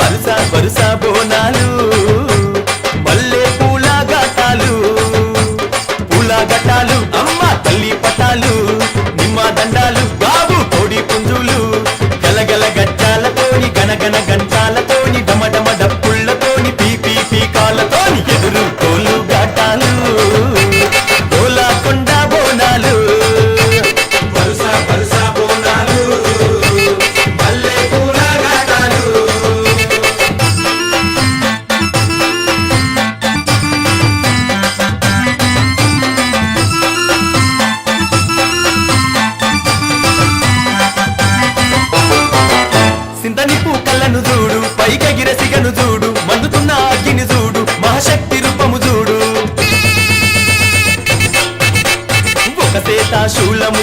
వరుస వరుస బోనాలు మల్లె పూల ఘటాలు పూల ఘటాలు అమ్మ తల్లి పటాలు నిమ్మ దండాలు బాబు కోడి పుంజులు గలగల గజ్జాలతోని గనగన గంటాలతోని డమడమ డప్పుళ్లతోని పీపీ పీకాలతోని ఎదురు తోలు ఘటాలు కొండ బోనాలు వరుస వరుస బోనాలు మల్లె పూల ఘటాలు సింతని పూకళ్ళను చూడు పైకెగిర సిగను చూడు మండుతున్న అగ్గిని చూడు మహాశక్తి రూపము చూడు ఒక శూలము